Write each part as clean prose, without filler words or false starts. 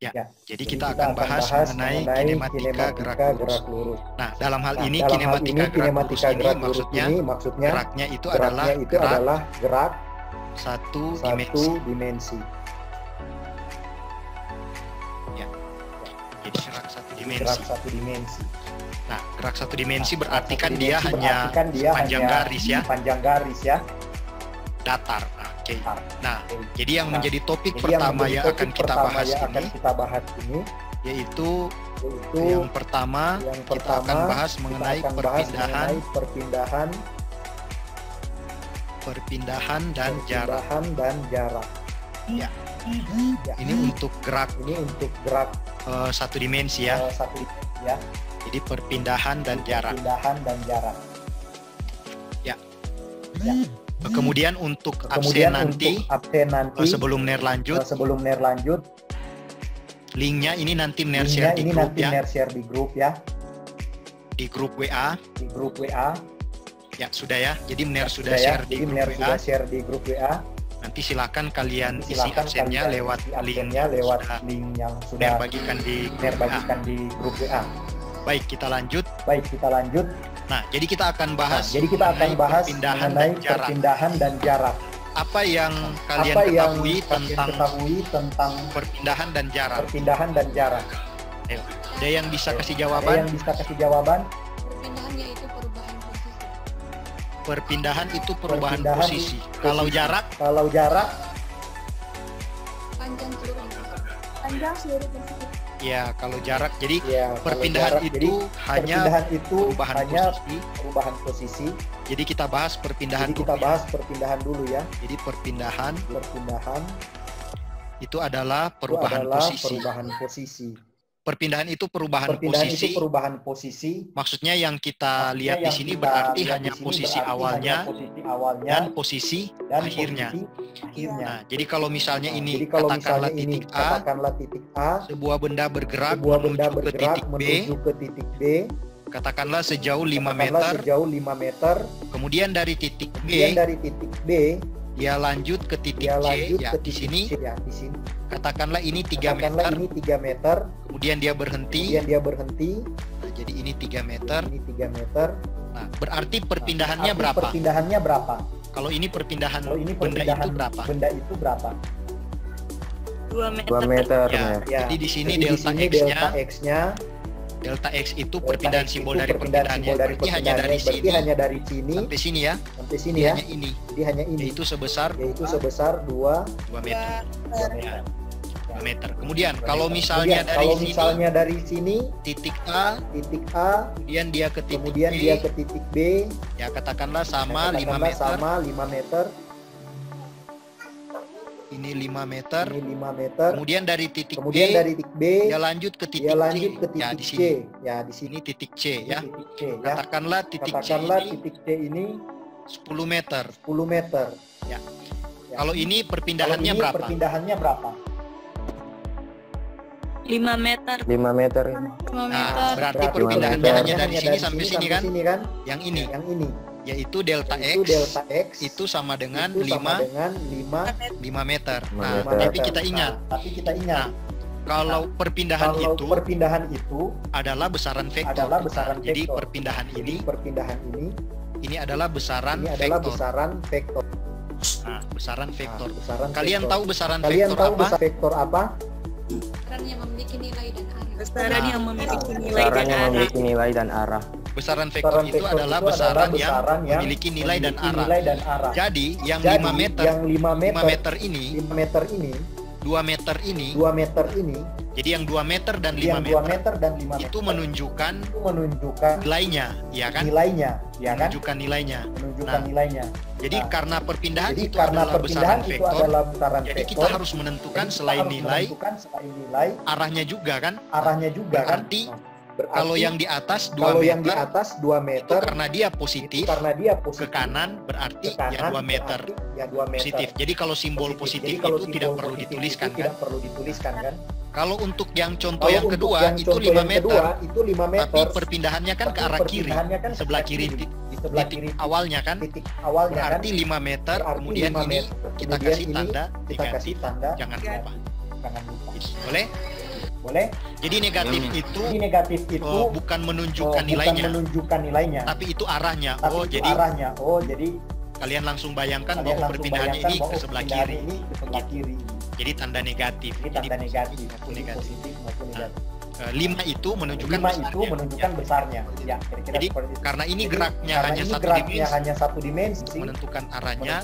Ya, Ya, jadi kita akan bahas mengenai kinematika gerak lurus. Nah, dalam hal ini kinematika gerak lurus ini maksudnya geraknya itu adalah gerak satu dimensi. Ya, jadi gerak satu dimensi. Nah, gerak satu dimensi berarti kan dia hanya panjang garis ya, datar. Oke. Nah, jadi yang menjadi topik pertama yang akan kita bahas ini yaitu yang pertama kita akan bahas mengenai perpindahan dan jarak. Ya. Ini untuk gerak satu dimensi ya. Jadi perpindahan dan jarak. Ya. Kemudian untuk absen nanti sebelum Ner lanjut linknya ini nanti Ner share di grup ya. Di grup WA. Ya sudah ya. Jadi Ner sudah share di grup WA. Nanti silakan kalian isi absennya lewat link yang sudah Ner bagikan di grup WA. Baik, kita lanjut. Nah, jadi kita akan bahas mengenai perpindahan dan jarak. Apa yang kalian ketahui tentang perpindahan dan jarak? Ayo, ada yang bisa kasih jawaban? Perpindahan itu perubahan posisi. Kalau jarak? Panjang seluruh posisi. Ya, kalau jarak jadi perpindahan itu hanya perubahan posisi. Jadi kita bahas perpindahan dulu ya. Jadi perpindahan itu adalah perubahan posisi. Perpindahan itu perubahan posisi. Maksudnya yang kita lihat di sini berarti hanya posisi awalnya dan posisi akhirnya. Nah, jadi kalau misalnya ini katakanlah titik A, sebuah benda bergerak menuju ke titik B, katakanlah sejauh 5 meter. Kemudian dari titik B dia lanjut ke titik C ya, di sini katakanlah ini 3 meter. Kemudian dia berhenti. Nah, jadi ini 3 meter. Nah, berarti perpindahannya berapa? Kalau ini perpindahan benda itu berapa? 2 meter. Ya. Jadi di sini delta X-nya delta X itu perpindahan simbol dari perpindahannya. Berarti hanya dari sini sampai sini ya. Jadi hanya ini. Yaitu sebesar 2 meter. 2 meter. Kemudian kalau misalnya dari sini titik A, kemudian dia ke titik B, ya katakanlah sama 5 meter. Ini 5 meter. Kemudian dari titik B dia lanjut ke titik C. Ya, di sini titik C ya. Katakanlah titik C ini 10 meter. Ya. Kalau ini perpindahannya berapa? 5 meter. Nah, berarti perpindahannya hanya dari sini sampai sini kan? Yang ini. Yaitu delta X itu sama dengan 5 meter. Nah, tapi kita ingat. Nah, kalau perpindahan itu adalah besaran vektor. Jadi perpindahan ini adalah besaran vektor. Nah, besaran vektor. Kalian tahu besaran vektor apa? Besaran yang memiliki nilai dan arah. Besaran vektor itu adalah besaran yang memiliki nilai dan arah. Jadi yang 5 meter ini 2 meter ini. Jadi yang 2 meter dan 5 meter itu menunjukkan nilainya, ya kan? Menunjukkan nilainya. Jadi karena perpindahan itu adalah besaran vektor, jadi kita harus menentukan selain nilai arahnya juga kan? Berarti kalau yang di atas 2 meter karena dia positif ke kanan berarti ya 2 meter positif. Jadi kalau simbol positif itu tidak perlu dituliskan kan? Kalau untuk yang contoh yang kedua itu 5 meter, tapi perpindahannya kan ke arah kiri, sebelah kiri titik awalnya kan? Berarti 5 meter, kemudian ini kita kasih tanda negatif, jangan lupa. Boleh? Boleh? Jadi negatif itu bukan menunjukkan nilainya. Tapi itu arahnya. Jadi kalian langsung bayangkan bahwa perpindahannya ini ke sebelah kiri. Jadi tanda negatif. Jadi negatif. Positif maupun negatif. 5 itu menunjukkan besarnya. Ya, jadi karena ini geraknya hanya satu dimensi, menentukan arahnya,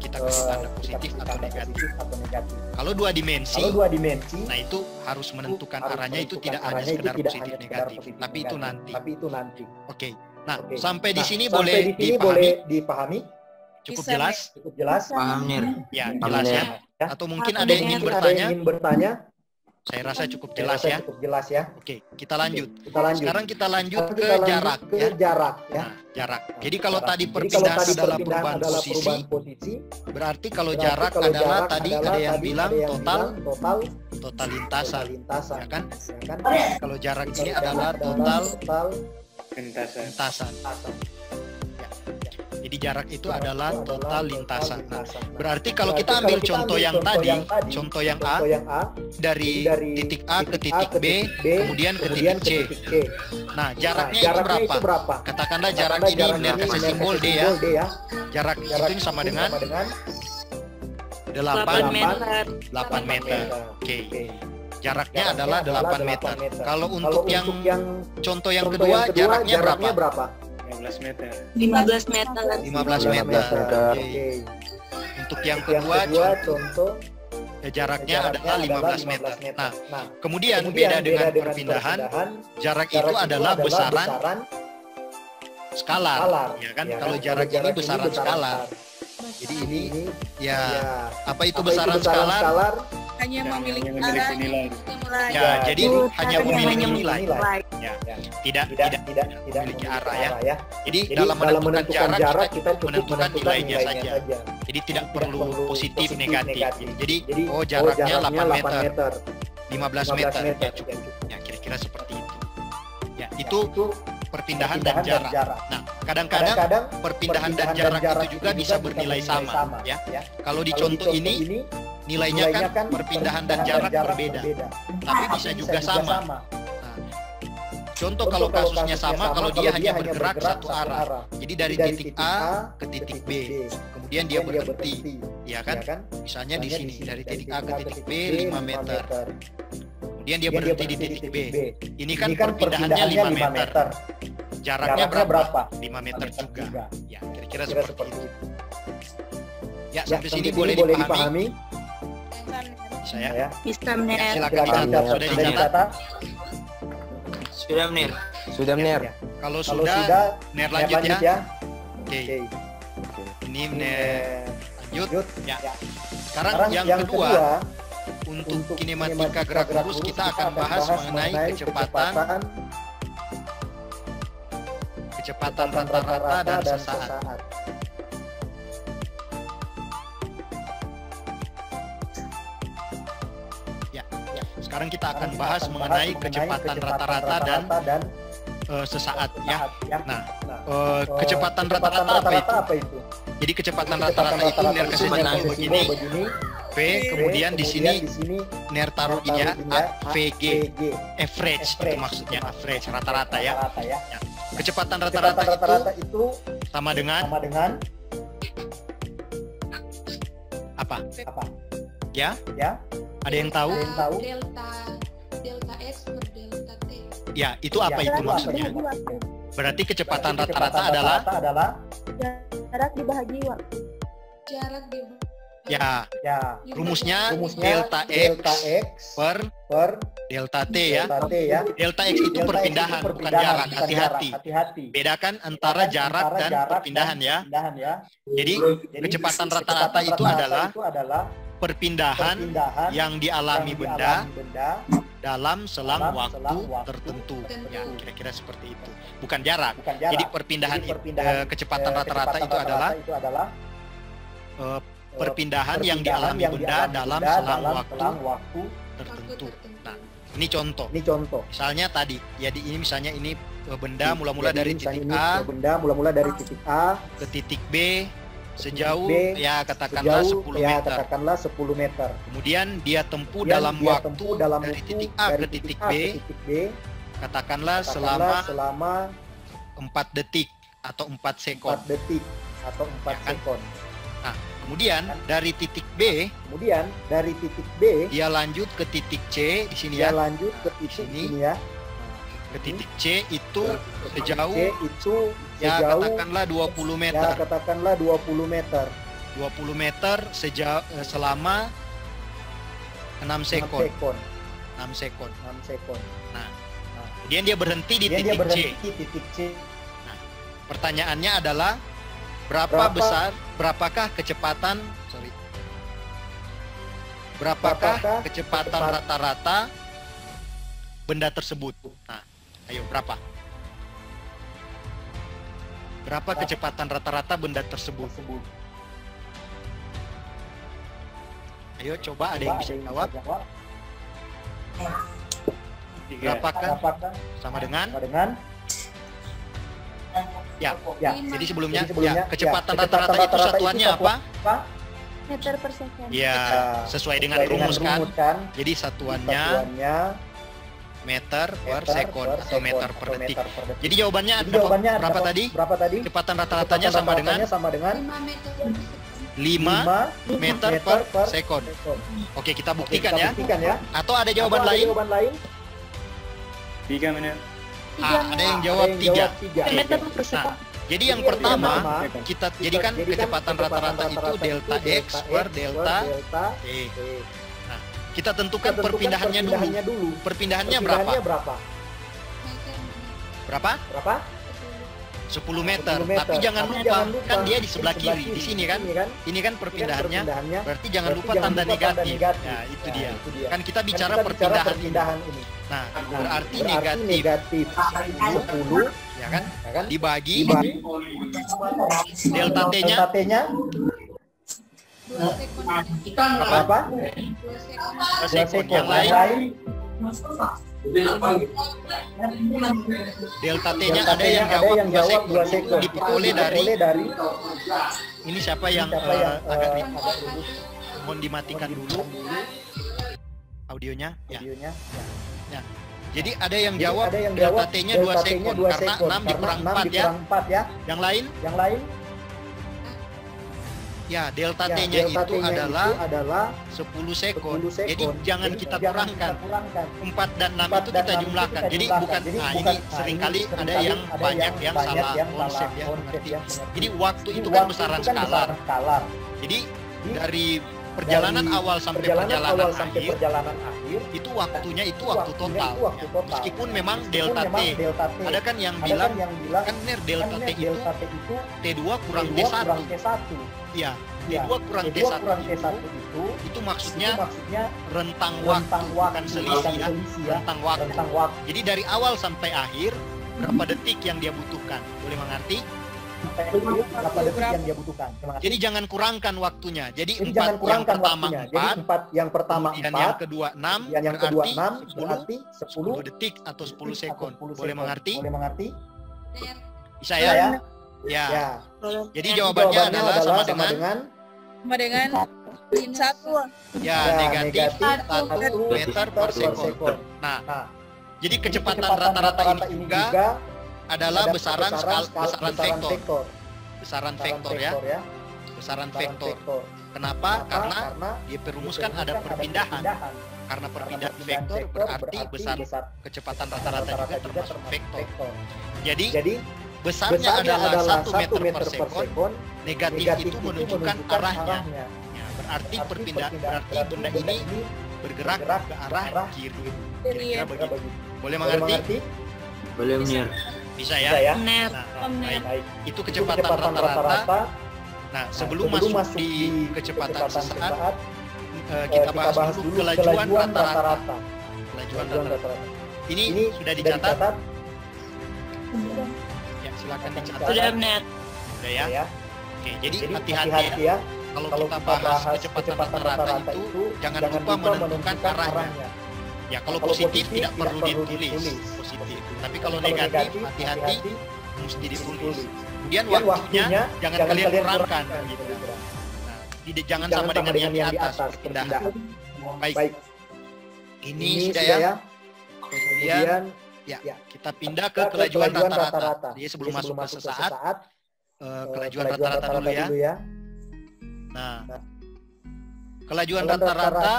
kita kasih tanda positif atau negatif. Kalau dua dimensi, nah itu harus menentukan arahnya itu tidak hanya sekedar positif negatif, tapi itu nanti. Oke. Nah, sampai di sini boleh dipahami? Cukup jelas? Paham, Nir. Ya, jelas ya. Atau mungkin ada yang ingin bertanya? Saya rasa cukup jelas ya. Oke, kita lanjut. Sekarang kita lanjut ke jarak. Nah, jarak. Jadi kalau tadi perpindahan adalah perubahan posisi, berarti kalau jarak adalah tadi ada yang bilang total lintasan, ya kan? Kalau jarak ini adalah total lintasan. Jadi jarak itu adalah total lintasan. Nah, berarti kalau kita ambil contoh yang tadi, contoh yang A, dari titik A ke titik B, kemudian ke titik C. Nah, jaraknya itu berapa? Katakanlah jarak ini benar kasih simbol D ya. Jarak itu sama dengan 8 meter. Oke. Jaraknya adalah 8 meter. Kalau untuk yang contoh yang kedua, jaraknya berapa? 15 meter. Okay. Untuk yang kedua contoh jaraknya adalah 15 meter. Nah, kemudian beda dengan perpindahan, jarak itu adalah besaran skalar, ya kan? Kalau jarak ini besaran skalar. Jadi ini ya apa itu besaran skalar? Hanya memiliki nilai. Ya, jadi hanya memiliki nilai. Ya, tidak memiliki arah ya. Jadi dalam menentukan jarak kita menentukan nilainya saja. Jadi tidak perlu positif negatif. Jadi jaraknya 8 meter, 15 meter ya cukup. Ya kira-kira seperti itu. Ya itu perpindahan dan jarak. Nah, kadang-kadang perpindahan dan jarak itu juga bisa bernilai sama ya. Kalau di contoh ini nilainya kan perpindahan dan jarak berbeda, tapi bisa juga sama. Nah, contoh kalau kasusnya sama, kalau dia hanya bergerak satu arah, jadi dari titik A ke titik B, kemudian dia berhenti, ya kan? Misalnya di sini dari titik A ke titik B 5 meter, kemudian dia berhenti di titik B. Ini kan perpindahannya 5 meter. Jaraknya berapa? 5 meter juga. Ya, kira-kira seperti itu. Ya, sampai sini boleh dipahami? Saya. Bisa, Nir. Silakan dicatat. Sudah dicatat? Sudah, Nir. Kalau sudah, Nir lanjut ya. Oke. Ini Nir lanjut. Ya. Sekarang yang kedua, untuk kinematika gerak lurus kita akan bahas mengenai kecepatan rata-rata dan sesaat. Sekarang kita akan bahas mengenai kecepatan rata-rata dan sesaat ya. Nah, kecepatan rata-rata apa itu? Jadi kecepatan rata-rata itu Nir kasih simbol begini, V, kemudian di sini Nir taruh ini ya, VG, average itu maksudnya average rata-rata ya. Kecepatan rata-rata itu sama dengan apa? Ya? Ada yang tahu? Delta X per delta T. Ya, itu apa itu maksudnya? Berarti kecepatan rata-rata adalah jarak dibagi waktu. Ya, rumusnya delta X per delta T ya. Delta X itu perpindahan, bukan jarak. Hati-hati. Bedakan antara jarak dan perpindahan ya. Jadi kecepatan rata-rata itu adalah perpindahan yang dialami benda dalam selang waktu tertentu. Ya, kira-kira seperti itu. Bukan jarak. Jadi perpindahan kecepatan rata-rata itu adalah perpindahan yang dialami benda dalam selang waktu tertentu. Nah, ini contoh. Misalnya tadi, jadi ini misalnya ini benda mula-mula dari titik A ke titik B, sejauh ya katakanlah 10 meter. Kemudian dia tempuh dalam waktu dari titik A ke titik B, katakanlah selama 4 detik atau 4 sekon. Sekon. Nah, kemudian dari titik B, dia lanjut ke titik C di sini ya. Ke titik C itu sejauh katakanlah 20 meter. 20 meter selama 6 sekon. 6 sekon. Nah, kemudian dia berhenti di titik C. Nah, pertanyaannya adalah berapakah kecepatan rata-rata benda tersebut? Nah, ayo berapa? Berapa kecepatan rata-rata benda tersebut? Ayo coba, ada yang bisa jawab? Berapakah? Sama dengan? Ya. Jadi sebelumnya kecepatan rata-rata itu satuannya apa? Meter per second. Ya, sesuai dengan rumus kan. Jadi satuannya meter per sekon atau meter per detik. Jadi jawabannya berapa tadi? Kecepatan rata-ratanya sama dengan 5 meter per sekon. Oke, kita buktikan ya. Atau ada jawaban lain? 3 menit. Ada yang jawab 3. Nah, jadi yang pertama kita jadikan kecepatan rata-rata itu delta X per delta T. Nah, kita tentukan perpindahannya dulu. Perpindahannya berapa? Berapa? 10 meter. Tapi jangan lupa, kan dia di sebelah kiri, di sini kan? Ini kan perpindahannya, berarti jangan lupa tanda negatif. Ya, itu dia. Kan kita bicara perpindahan ini. Nah, berarti negatif 10, ya kan? Dibagi delta T-nya berapa? 2 sekon. Yang lain? Delta T-nya ada yang jawab 2 sekon. Diperoleh dari ini siapa yang agak ribut? Mohon dimatikan dulu audionya. Ya. Jadi ada yang jawab delta T-nya 2 sekon karena 6 dikurang 4 ya. Yang lain? Ya, delta T-nya itu adalah 10 sekon. Jadi jangan kita kurangkan. 4 dan 6 itu kita jumlahkan. Jadi bukan, nah ini seringkali ada yang banyak yang salah konsep ya. Jadi waktu itu kan besaran skalar. Jadi dari perjalanan awal sampai perjalanan akhir itu waktunya itu waktu total. Meskipun memang delta T. Ada kan yang bilang kan delta T itu T2 kurang T1. Ya, T2 kurang T1 itu maksudnya rentang waktu, bukan selisih ya, rentang waktu. Jadi dari awal sampai akhir berapa detik yang dia butuhkan, boleh mengerti? Jadi jangan kurangkan waktunya. Jadi 4 yang pertama 4, kemudian yang kedua 6, berarti 10 detik atau 10 sekon. Boleh mengerti? Bisa ya? Ya. Jadi jawabannya adalah sama dengan 1. Ya, negatif 1 meter per sekon. Nah, jadi kecepatan rata-rata ini juga adalah besaran vektor. Besaran vektor ya. Besaran vektor. Kenapa? Karena diperumuskan ada perpindahan. Karena perpindahan vektor berarti besar kecepatan rata-rata juga termasuk vektor. Jadi besarnya adalah 1 meter per sekon, negatif itu menunjukkan arahnya. Ya, berarti benda ini bergerak ke arah kiri. Kira-kira begitu. Boleh mengerti? Boleh, Mir. Bisa ya? Nah, baik. Itu kecepatan rata-rata. Nah, sebelum masuk di kecepatan sesaat, kita bahas dulu kelajuan rata-rata. Kelajuan rata-rata. Ini sudah dicatat? Ya, silakan dicatat. Sudah, benar. Sudah ya? Oke, jadi hati-hati ya. Kalau kita bahas kecepatan rata-rata itu, jangan lupa menentukan arahnya. Ya, kalau positif tidak perlu ditulis positif. Tapi kalau negatif, hati-hati mesti ditulis. Kemudian waktunya jangan kalian kurangkan gitu. Nah, jangan sama dengan yang di atas perpindahan. Baik. Ini sudah ya. Kemudian ya, kita pindah ke kelajuan rata-rata. Jadi sebelum masuk ke sesaat, kelajuan rata-rata dulu ya. Nah, kelajuan rata-rata,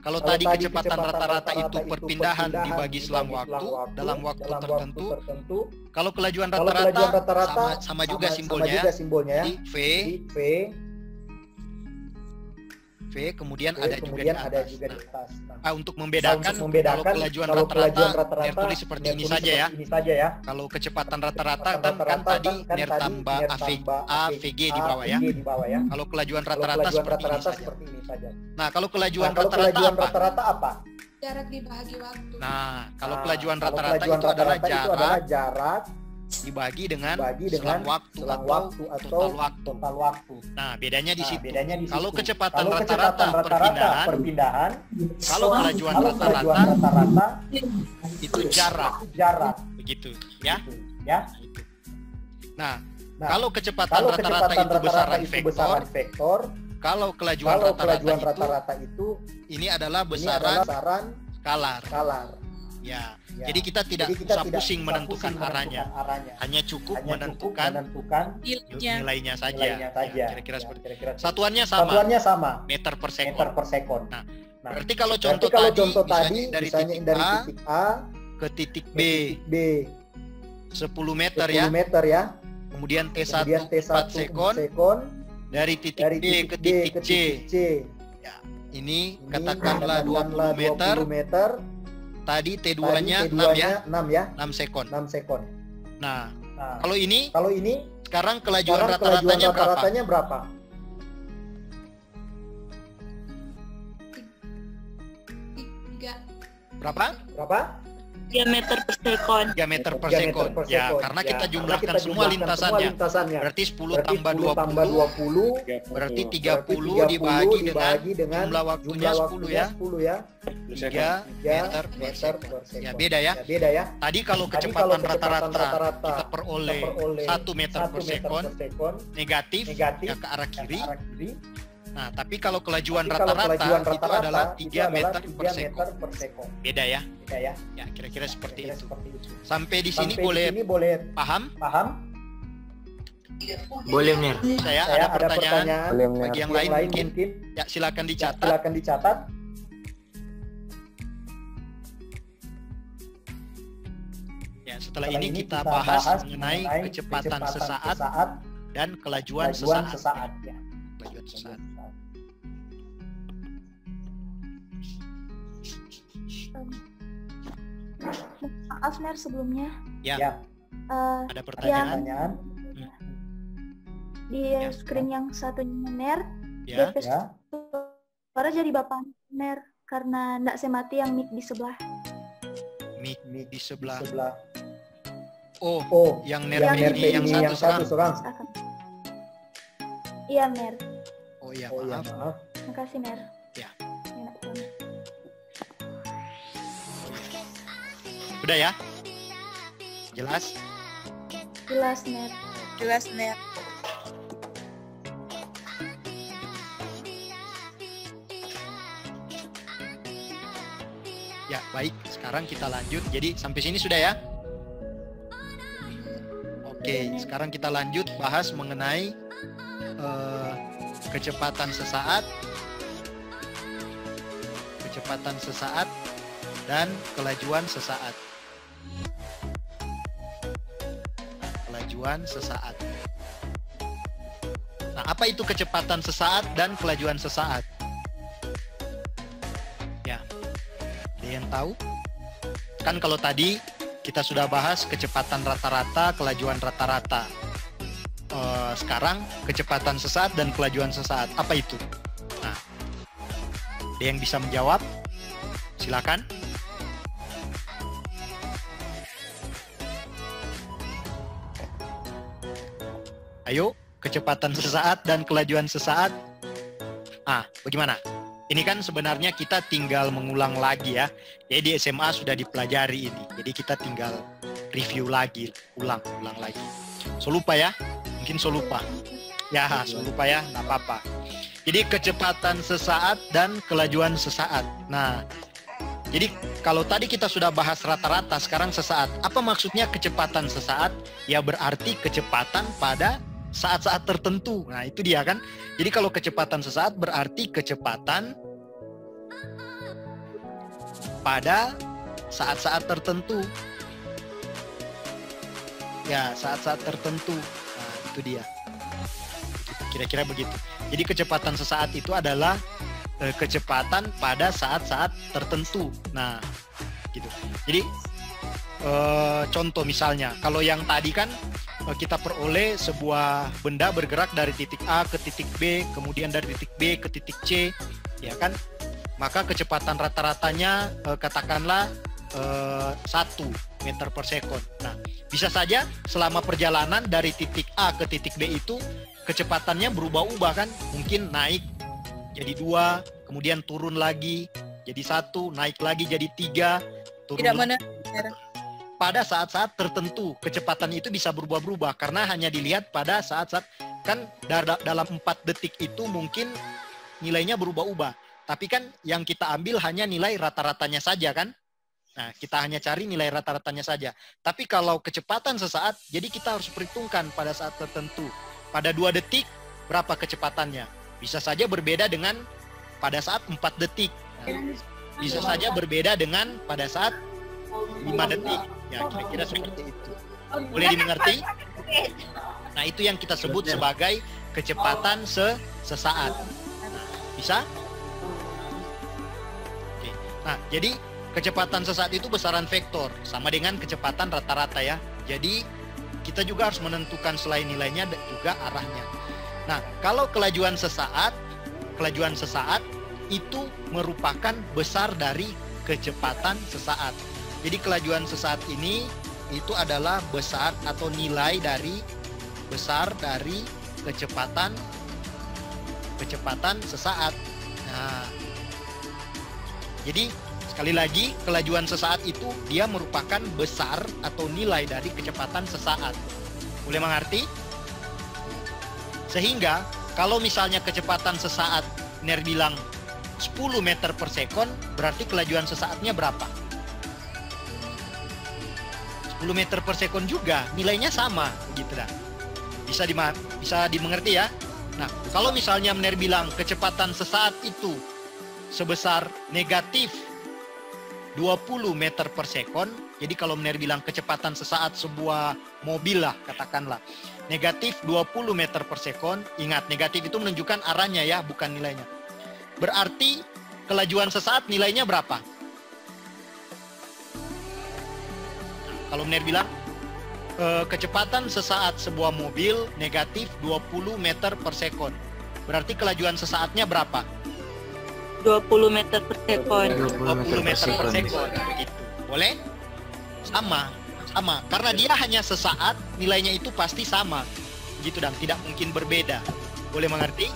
kalau tadi kecepatan rata-rata itu perpindahan dibagi selang waktu dalam waktu tertentu. Kalau kelajuan rata-rata sama juga simbolnya. Jadi V kemudian ada juga di atas. Untuk membedakan kalau kelajuan rata-rata tulis seperti ini saja ya. Kalau kecepatan rata-rata kan tadi NER tambah AVG di bawah ya. Kalau kelajuan rata-rata seperti ini saja. Nah, kalau kelajuan rata-rata apa? Jarak dibagi waktu. Nah, kalau kelajuan rata-rata itu adalah jarak dibagi dengan selang waktu atau total waktu. Nah, bedanya di situ. Kalau kecepatan rata-rata perpindahan, kalau kelajuan rata-rata itu jarak. Begitu, ya. Nah, kalau kecepatan rata-rata itu besaran vektor, kalau kelajuan rata-rata itu ini adalah besaran skalar. Ya. Jadi kita tidak usah pusing menentukan arahnya. Hanya cukup menentukan nilainya saja. Kira-kira seperti itu. Satuannya sama. Meter per sekon. Nah, berarti kalau contoh tadi dari titik A ke titik B 10 meter ya. Kemudian T1 4 sekon. Dari titik B ke titik C. Ya, ini katakanlah 20 meter. Tadi T2-nya 6 sekon. Nah, kalau ini sekarang kelajuan rata-ratanya berapa? Berapa? 3 meter per sekon. 3 meter per sekon. Ya, karena kita jumlahkan semua lintasannya. Berarti 10 tambah 20 berarti 30 dibagi dengan jumlah waktunya 10 ya. 3 meter per sekon. Ya, beda ya. Tadi kalau kecepatan rata-rata kita peroleh 1 meter per sekon negatif ya ke arah kiri. Nah, tapi kalau kelajuan rata-rata itu adalah 3 meter per sekon. Beda ya? Ya, kira-kira seperti itu. Sampai di sini boleh paham? Boleh, Mir. Saya ada pertanyaan bagi yang lain mungkin. Ya, silakan dicatat. Ya, setelah ini kita bahas mengenai kecepatan sesaat dan kelajuan sesaat. Kelajuan sesaat. Maaf Ner sebelumnya. Ya. Ada pertanyaan? Di screen yang satunya Ner, suara jadi Bapak Ner karena ndak semati yang mic di sebelah. Mic di sebelah. Oh, yang Ner ini yang satu serang. Iya Ner. Oh iya, maaf. Makasih Ner. Ya. Enak banget. Udah ya? Jelas? Jelas Ner. Ya, baik. Sekarang kita lanjut. Jadi sampai sini sudah ya? Oke, sekarang kita lanjut bahas mengenai kecepatan sesaat dan kelajuan sesaat. Nah, apa itu kecepatan sesaat dan kelajuan sesaat? Ya, ada yang tahu? Kan kalau tadi kita sudah bahas kecepatan rata-rata, kelajuan rata-rata. Sekarang kecepatan sesaat dan kelajuan sesaat. Apa itu? Nah, ada yang bisa menjawab? Silakan. Ayo, kecepatan sesaat dan kelajuan sesaat. Bagaimana? Ini kan sebenarnya kita tinggal mengulang lagi ya. Jadi di SMA sudah dipelajari ini. Jadi kita tinggal review lagi, ulang lagi. So lupa ya, mungkin so lupa. Ya, so lupa ya, nggak apa-apa. Jadi kecepatan sesaat dan kelajuan sesaat. Nah, jadi kalau tadi kita sudah bahas rata-rata, sekarang sesaat. Apa maksudnya kecepatan sesaat? Ya berarti kecepatan pada saat-saat tertentu. Nah, itu dia kan. Jadi kalau kecepatan sesaat berarti kecepatan pada saat-saat tertentu. Ya, saat-saat tertentu. Nah, itu dia. Kira-kira begitu. Jadi kecepatan sesaat itu adalah kecepatan pada saat-saat tertentu. Nah, gitu. Jadi contoh misalnya, kalau yang tadi kan kita peroleh sebuah benda bergerak dari titik A ke titik B, kemudian dari titik B ke titik C, ya kan? Maka kecepatan rata-ratanya katakanlah 1 meter per sekon. Nah, bisa saja selama perjalanan dari titik A ke titik B itu kecepatannya berubah-ubah kan, mungkin naik jadi 2, kemudian turun lagi jadi 1, naik lagi jadi 3, turun Tidak mana? Pada saat-saat tertentu kecepatan itu bisa berubah-ubah karena hanya dilihat pada saat-saat kan dalam 4 detik itu mungkin nilainya berubah-ubah, tapi kan yang kita ambil hanya nilai rata-ratanya saja kan. Nah, kita hanya cari nilai rata-ratanya saja. Tapi kalau kecepatan sesaat, jadi kita harus perhitungkan pada saat tertentu. Pada 2 detik, berapa kecepatannya? Bisa saja berbeda dengan pada saat 4 detik. Nah, bisa saja berbeda dengan pada saat 5 detik. Ya, kira-kira seperti itu. Boleh dimengerti? Nah, itu yang kita sebut sebagai kecepatan sesaat. Nah, bisa? Oke. Nah, jadi kecepatan sesaat itu besaran vektor, sama dengan kecepatan rata-rata ya. Jadi kita juga harus menentukan selain nilainya dan juga arahnya. Nah, kalau kelajuan sesaat itu merupakan besar dari kecepatan sesaat. Jadi kelajuan sesaat ini itu adalah besar atau nilai dari besar dari kecepatan sesaat. Nah, jadi sekali lagi, kelajuan sesaat itu dia merupakan besar atau nilai dari kecepatan sesaat. Boleh mengerti? Sehingga kalau misalnya kecepatan sesaat Ner bilang 10 meter per sekon, berarti kelajuan sesaatnya berapa? 10 meter per sekon juga, nilainya sama, gitu dah. Bisa dimengerti ya? Nah, kalau misalnya Ner bilang kecepatan sesaat itu sebesar negatif 20 meter per sekon. Jadi kalau Ner bilang kecepatan sesaat sebuah mobil lah, katakanlah negatif 20 meter per sekon. Ingat, negatif itu menunjukkan arahnya ya, bukan nilainya. Berarti kelajuan sesaat nilainya berapa? Nah, kalau Ner bilang kecepatan sesaat sebuah mobil negatif 20 meter per sekon. Berarti kelajuan sesaatnya berapa? 20 meter per sekon. 20 meter per sekon. Begitu. Boleh? Sama. Karena dia hanya sesaat, nilainya itu pasti sama. Gitu dan tidak mungkin berbeda. Boleh mengerti?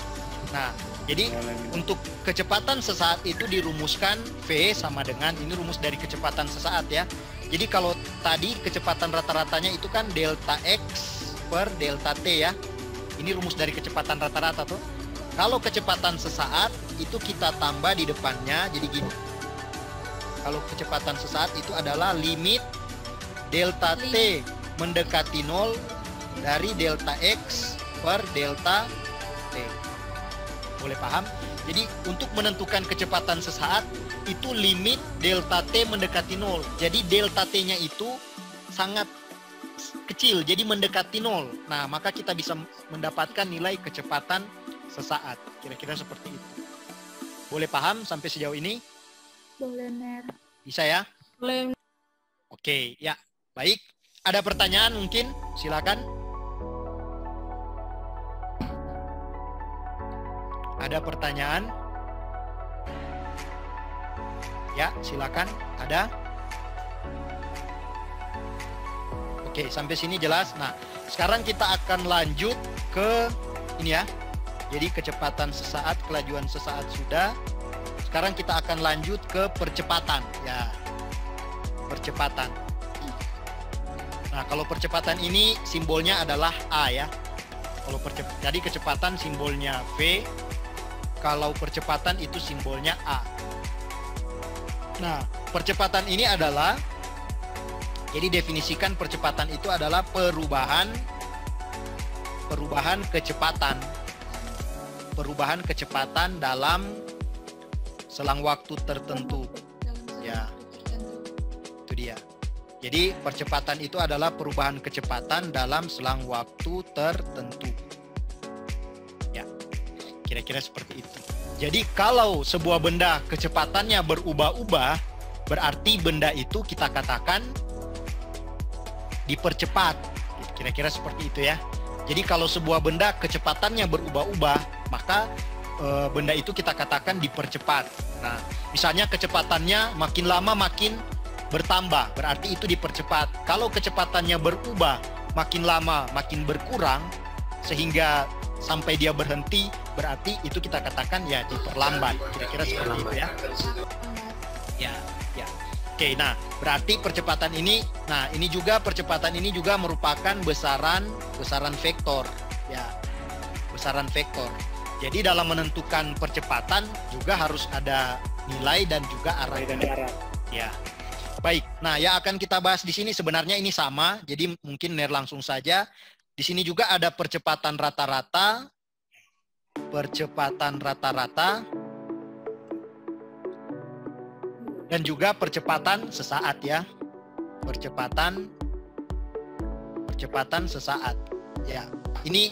Nah, jadi untuk kecepatan sesaat itu dirumuskan V sama dengan, ini rumus dari kecepatan sesaat ya. Jadi kalau tadi kecepatan rata-ratanya itu kan delta X per delta T ya. Ini rumus dari kecepatan rata-rata tuh. Kalau kecepatan sesaat itu kita tambah di depannya jadi gini. Kalau kecepatan sesaat itu adalah limit delta T mendekati 0 dari delta X per delta T. Boleh paham? Jadi untuk menentukan kecepatan sesaat itu limit delta T mendekati 0. Jadi delta T-nya itu sangat kecil, jadi mendekati 0. Nah, maka kita bisa mendapatkan nilai kecepatan sesaat. Kira-kira seperti itu. Boleh paham sampai sejauh ini? Boleh, Ner. Bisa ya? Boleh. Oke, ya. Baik. Ada pertanyaan mungkin? Silakan. Ada pertanyaan? Ya, silakan. Ada? Oke, sampai sini jelas. Nah, sekarang kita akan lanjut ke ini ya. Jadi kecepatan sesaat, kelajuan sesaat sudah. Sekarang kita akan lanjut ke percepatan ya. Percepatan. Nah, kalau percepatan ini simbolnya adalah A ya. Kalau jadi kecepatan simbolnya V, kalau percepatan itu simbolnya A. Nah, percepatan ini adalah, jadi definisikan percepatan itu adalah perubahan kecepatan. Perubahan kecepatan dalam selang waktu tertentu. Ya, itu dia. Jadi percepatan itu adalah perubahan kecepatan dalam selang waktu tertentu. Ya, kira-kira seperti itu. Jadi kalau sebuah benda kecepatannya berubah-ubah, berarti benda itu kita katakan dipercepat. Kira-kira seperti itu ya. Jadi kalau sebuah benda kecepatannya berubah-ubah, maka benda itu kita katakan dipercepat. Nah, misalnya kecepatannya makin lama makin bertambah, berarti itu dipercepat. Kalau kecepatannya berubah, makin lama makin berkurang, sehingga sampai dia berhenti, berarti itu kita katakan ya diperlambat. Kira-kira seperti itu ya. Ya. Oke, nah berarti percepatan ini, nah ini juga percepatan ini juga merupakan besaran vektor, ya, besaran vektor. Jadi dalam menentukan percepatan juga harus ada nilai dan juga arah. Ya. Baik, nah yang akan kita bahas di sini sebenarnya ini sama, jadi mungkin Ner langsung saja. Di sini juga ada percepatan rata-rata, dan juga percepatan sesaat ya, percepatan sesaat. Ya, ini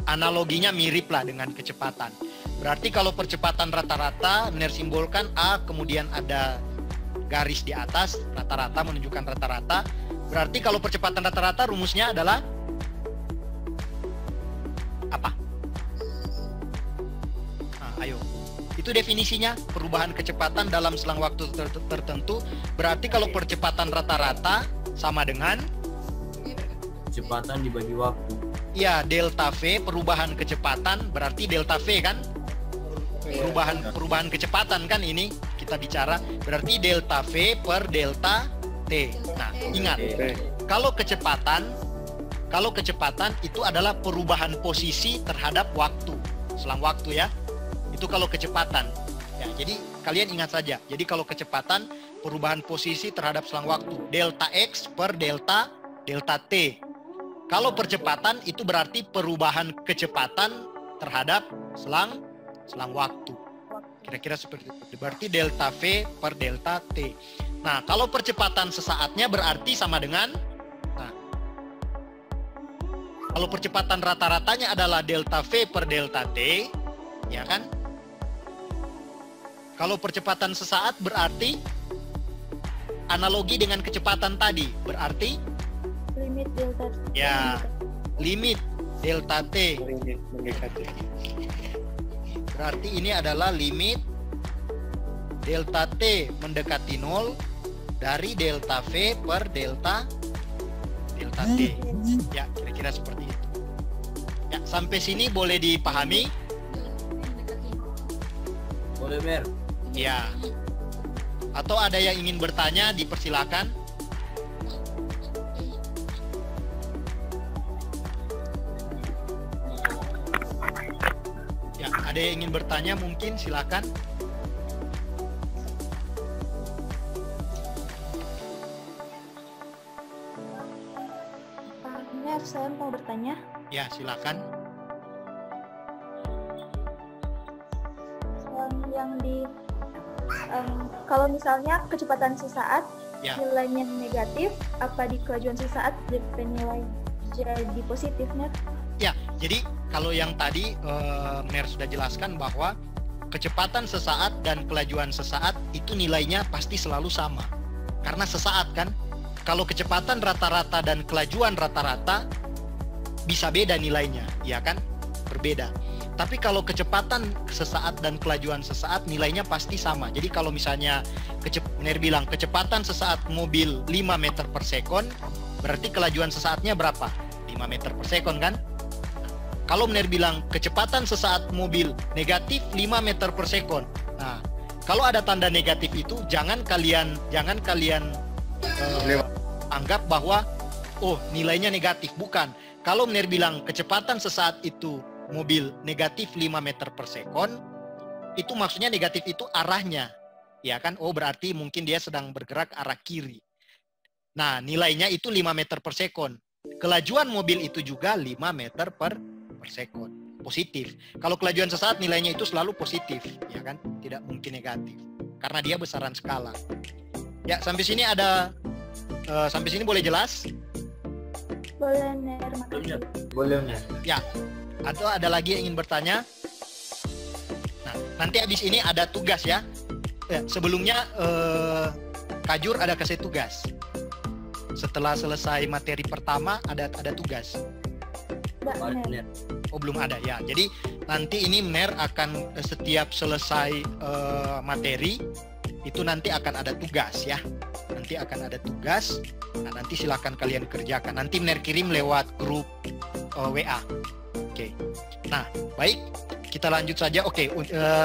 analoginya mirip lah dengan kecepatan. Berarti kalau percepatan rata-rata, Ner simbolkan A, kemudian ada garis di atas, rata-rata menunjukkan rata-rata. Berarti kalau percepatan rata-rata rumusnya adalah apa? Nah, ayo. Itu definisinya, perubahan kecepatan dalam selang waktu tertentu. Berarti kalau percepatan rata-rata sama dengan kecepatan dibagi waktu. Iya, delta V, perubahan kecepatan, berarti delta V kan? Perubahan kecepatan kan ini kita bicara, berarti delta V per delta T. Nah, ingat, kalau kecepatan itu adalah perubahan posisi terhadap waktu, selang waktu ya. Itu kalau kecepatan. Ya, jadi kalian ingat saja. Jadi kalau kecepatan perubahan posisi terhadap selang waktu, delta X per delta T. Kalau percepatan itu berarti perubahan kecepatan terhadap selang waktu. Kira-kira seperti itu. Berarti delta V per delta T. Nah, kalau percepatan sesaatnya berarti sama dengan, nah, kalau percepatan rata-ratanya adalah delta V per delta T, ya kan? Kalau percepatan sesaat berarti analogi dengan kecepatan tadi, berarti limit delta T. Ya, limit delta T. Berarti ini adalah limit delta T mendekati 0 dari delta V per delta T. Ya, kira-kira seperti itu. Ya, sampai sini boleh dipahami? Boleh, Mer. Ya. Atau ada yang ingin bertanya, dipersilakan. Ya, ada yang ingin bertanya mungkin silakan. Ner, saya mau bertanya. Ya, silakan. Yang di kalau misalnya kecepatan sesaat Ya. nilainya negatif, apa di kelajuan sesaat nilai jadi positif, Ner? Ya, jadi kalau yang tadi Ner sudah jelaskan bahwa kecepatan sesaat dan kelajuan sesaat itu nilainya pasti selalu sama. Karena sesaat kan, kalau kecepatan rata-rata dan kelajuan rata-rata bisa beda nilainya, ya kan? Berbeda. Tapi kalau kecepatan sesaat dan kelajuan sesaat nilainya pasti sama. Jadi kalau misalnya Ner bilang kecepatan sesaat mobil 5 meter per sekon, berarti kelajuan sesaatnya berapa? 5 meter per sekon kan? Kalau Ner bilang kecepatan sesaat mobil negatif 5 meter per sekon. Nah, kalau ada tanda negatif itu jangan kalian anggap bahwa oh nilainya negatif. Bukan. Kalau mener bilang kecepatan sesaat itu mobil negatif 5 meter per sekon, itu maksudnya negatif itu arahnya. Ya kan? Oh berarti mungkin dia sedang bergerak arah kiri. Nah nilainya itu 5 meter per sekon. Kelajuan mobil itu juga 5 meter per sekon. Positif. Kalau kelajuan sesaat nilainya itu selalu positif, ya kan? Tidak mungkin negatif. Karena dia besaran skala. Ya, sampai sini ada sampai sini boleh jelas? Boleh, Ner. Makasih. Boleh, Ner. Ya. Atau ada lagi yang ingin bertanya? Nah, nanti habis ini ada tugas ya. Sebelumnya Kajur ada kasih tugas. Setelah selesai materi pertama ada tugas. Ner. Oh belum ada ya. Jadi nanti ini Ner akan setiap selesai materi itu nanti akan ada tugas ya. Nanti akan ada tugas. Nah, nanti silakan kalian kerjakan. Nanti Ner kirim lewat grup WA. Oke. Nah baik, kita lanjut saja. Oke,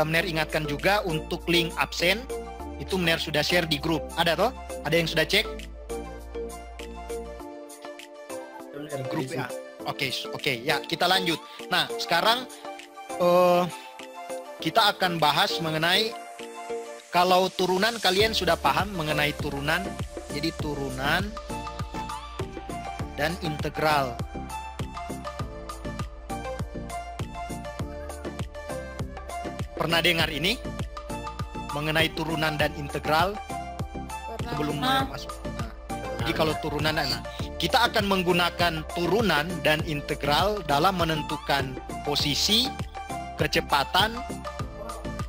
Ner ingatkan juga untuk link absen itu Ner sudah share di grup. Ada toh? Ada yang sudah cek? Grup WA. Oke, ya kita lanjut. Nah, sekarang kita akan bahas mengenai kalau turunan, kalian sudah paham mengenai turunan. Jadi turunan dan integral. Pernah dengar ini? Mengenai turunan dan integral? Sebelum masuk. Nah, jadi kalau turunan, kita akan menggunakan turunan dan integral dalam menentukan posisi, kecepatan,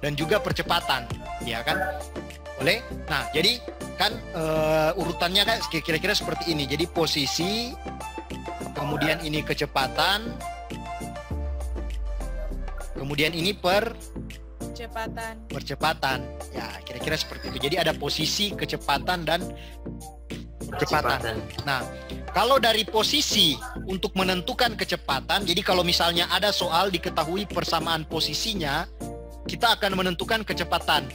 dan juga percepatan, ya kan? Boleh? Nah, jadi kan urutannya kan kira-kira seperti ini. Jadi posisi, kemudian ini kecepatan, kemudian ini percepatan. Ya, kira-kira seperti itu. Jadi ada posisi, kecepatan, dan percepatan. Nah, kalau dari posisi untuk menentukan kecepatan, jadi kalau misalnya ada soal diketahui persamaan posisinya, kita akan menentukan kecepatan.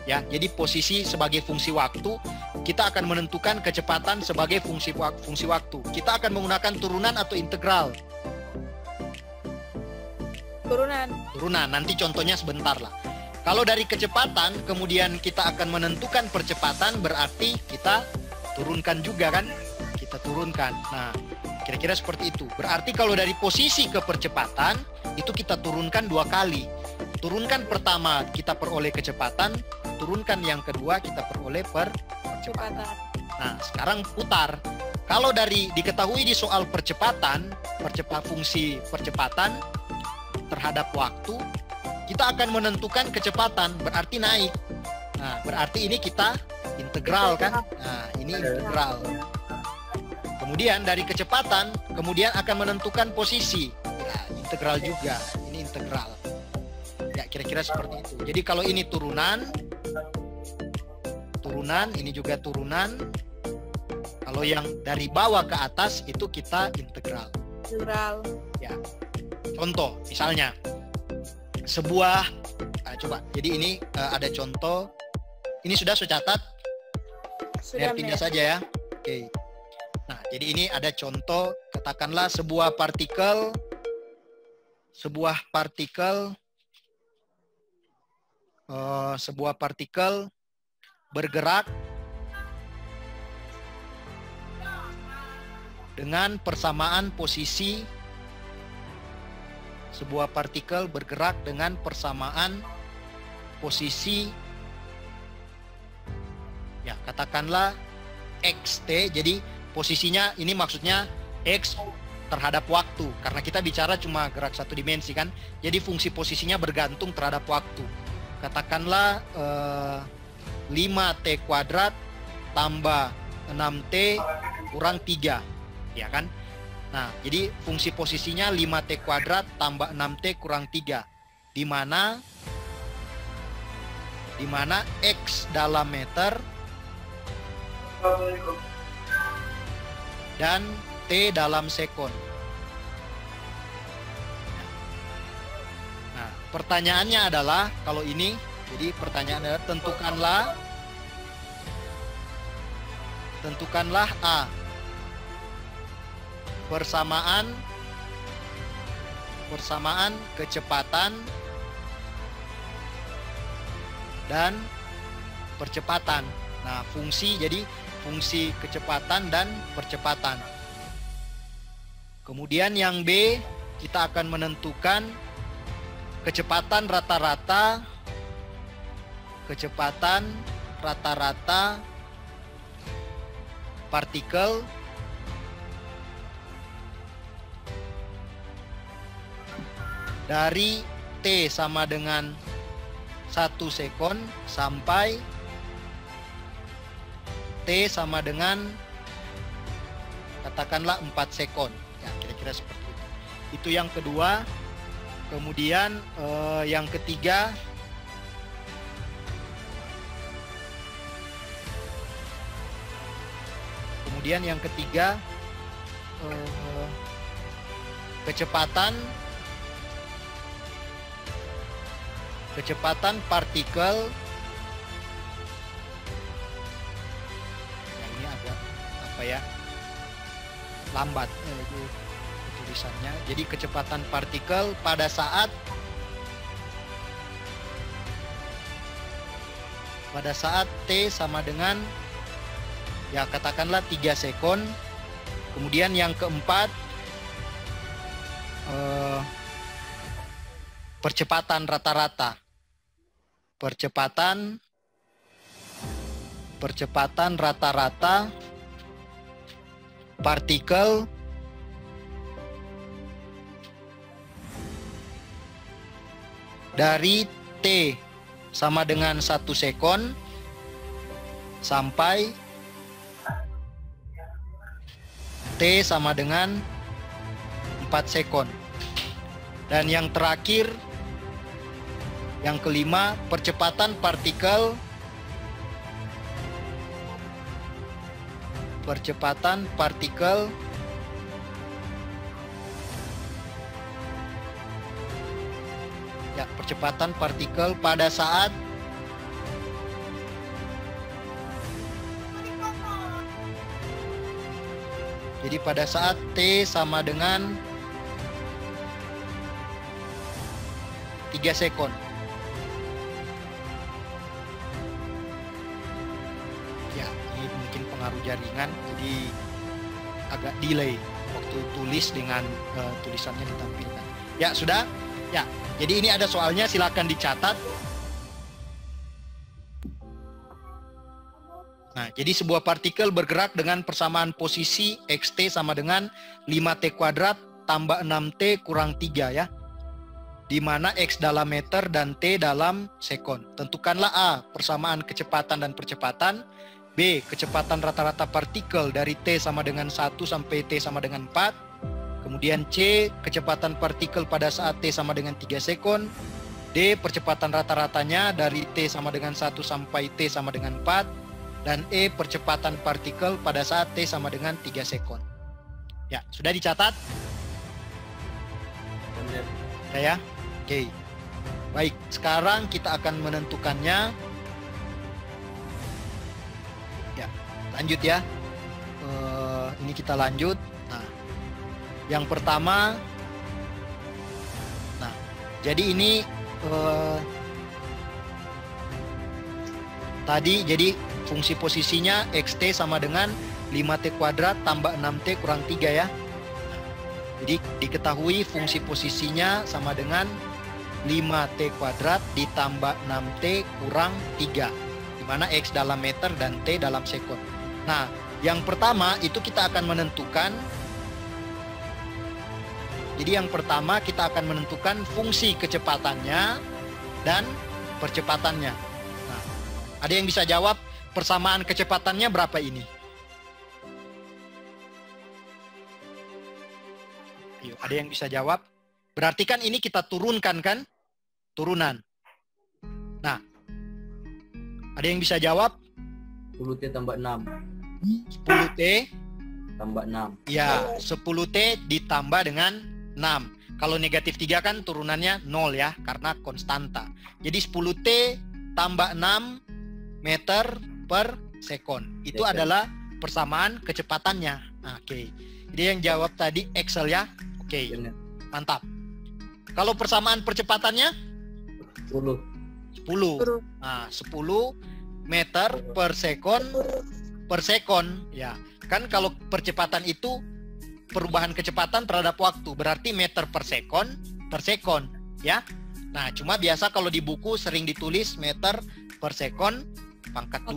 Ya, jadi posisi sebagai fungsi waktu, kita akan menentukan kecepatan sebagai fungsi waktu. Kita akan menggunakan turunan atau integral. Turunan. Nanti contohnya sebentar lah. Kalau dari kecepatan, kemudian kita akan menentukan percepatan, berarti kita turunkan juga kan? Kita turunkan. Nah, kira-kira seperti itu. Berarti kalau dari posisi ke percepatan, itu kita turunkan 2 kali. Turunkan pertama, kita peroleh kecepatan. Turunkan yang kedua, kita peroleh percepatan. Nah, sekarang putar. Kalau dari diketahui di soal percepatan, fungsi percepatan terhadap waktu, kita akan menentukan kecepatan, berarti naik. Nah, berarti ini kita integral kan? Nah, ini integral. Kemudian dari kecepatan, kemudian akan menentukan posisi. Ya, integral juga. Ini integral. Ya, kira-kira seperti itu. Jadi kalau ini turunan, ini juga turunan. Kalau yang dari bawah ke atas itu kita integral. Ya. Contoh, misalnya sebuah coba. Jadi ini ada contoh. Ini sudah saya catat. Sudah pindah saja ya. Oke. Nah, jadi ini ada contoh, katakanlah sebuah partikel bergerak dengan persamaan posisi. Sebuah partikel bergerak dengan persamaan posisi, ya katakanlah xt. Jadi posisinya ini maksudnya x terhadap waktu, karena kita bicara cuma gerak satu dimensi kan. Jadi fungsi posisinya bergantung terhadap waktu. Katakanlah 5t kuadrat tambah 6t kurang 3, ya kan? Nah, jadi fungsi posisinya 5t kuadrat tambah 6t kurang 3. Di mana x dalam meter dan t dalam sekon. Nah, pertanyaannya adalah kalau ini, jadi pertanyaan adalah tentukanlah A. persamaan kecepatan dan percepatan. Nah, jadi fungsi kecepatan dan percepatan. Kemudian yang B, kita akan menentukan kecepatan rata-rata partikel dari T sama dengan 1 sekon sampai T sama dengan katakanlah 4 sekon. Ya, kira-kira seperti itu. Itu yang kedua. Kemudian yang ketiga, kecepatan partikel. Ya, ini agak lambat tulisannya. Jadi kecepatan partikel pada saat T sama dengan ya katakanlah 3 sekon. Kemudian yang keempat, percepatan rata-rata partikel dari T sama dengan 1 sekon sampai T sama dengan 4 sekon. Dan yang terakhir, yang kelima, percepatan partikel pada saat T sama dengan 3 sekon. Ya, ini mungkin pengaruh jaringan, jadi agak delay waktu tulis dengan tulisannya ditampilkan. Ya, sudah? Ya, jadi ini ada soalnya, silakan dicatat. Nah, jadi sebuah partikel bergerak dengan persamaan posisi xt sama dengan 5t kuadrat tambah 6t kurang 3 ya. Di mana x dalam meter dan t dalam sekon. Tentukanlah A, persamaan kecepatan dan percepatan. B, kecepatan rata-rata partikel dari t sama dengan 1 sampai t sama dengan 4. Kemudian C, kecepatan partikel pada saat t sama dengan 3 sekon. D, percepatan rata-ratanya dari t sama dengan 1 sampai t sama dengan 4. Dan E, percepatan partikel pada saat T sama dengan 3 sekon. Ya, sudah dicatat? Ya. Oke. Baik, sekarang kita akan menentukannya. Ya, lanjut ya. Ini kita lanjut. Nah, yang pertama. Nah, jadi ini tadi jadi fungsi posisinya xt sama dengan 5t kuadrat tambah 6t kurang 3 ya. Jadi diketahui fungsi posisinya sama dengan 5t kuadrat ditambah 6t kurang 3. Dimana x dalam meter dan t dalam sekon. Nah, yang pertama itu kita akan menentukan. Jadi yang pertama kita akan menentukan fungsi kecepatannya dan percepatannya. Nah, ada yang bisa jawab? Persamaan kecepatannya berapa ini? Ayo, ada yang bisa jawab? Berarti kan ini kita turunkan kan? Turunan. Nah, ada yang bisa jawab? 10T tambah 6. 10T tambah 6. Ya, 10T ditambah dengan 6. Kalau negatif 3 kan turunannya 0 ya, karena konstanta. Jadi 10T tambah 6 meter per sekon. Itu adalah persamaan kecepatannya. Nah, oke. Jadi yang jawab tadi Excel ya. Oke. Mantap. Kalau persamaan percepatannya 10. Nah, 10 meter per sekon ya. Kan kalau percepatan itu perubahan kecepatan terhadap waktu, berarti meter per sekon ya. Nah, cuma biasa kalau di buku sering ditulis meter per sekon pangkat 2.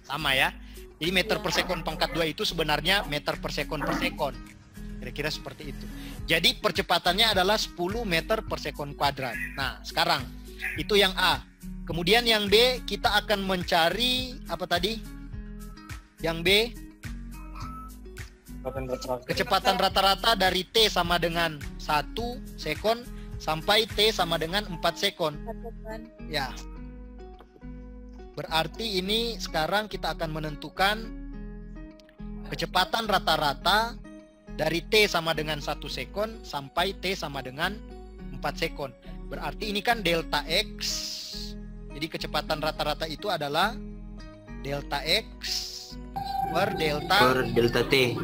Sama ya. Jadi meter per sekon pangkat 2 itu sebenarnya meter per sekon. Kira-kira seperti itu. Jadi percepatannya adalah 10 meter per sekon kuadrat. Nah, sekarang itu yang A. Kemudian yang B, kita akan mencari apa tadi? Yang B, kecepatan rata-rata dari T sama dengan 1 sekon sampai T sama dengan 4 sekon. Ya. Berarti ini sekarang kita akan menentukan kecepatan rata-rata dari T sama dengan 1 sekon sampai T sama dengan 4 sekon. Berarti ini kan delta X. Jadi kecepatan rata-rata itu adalah delta X per delta T.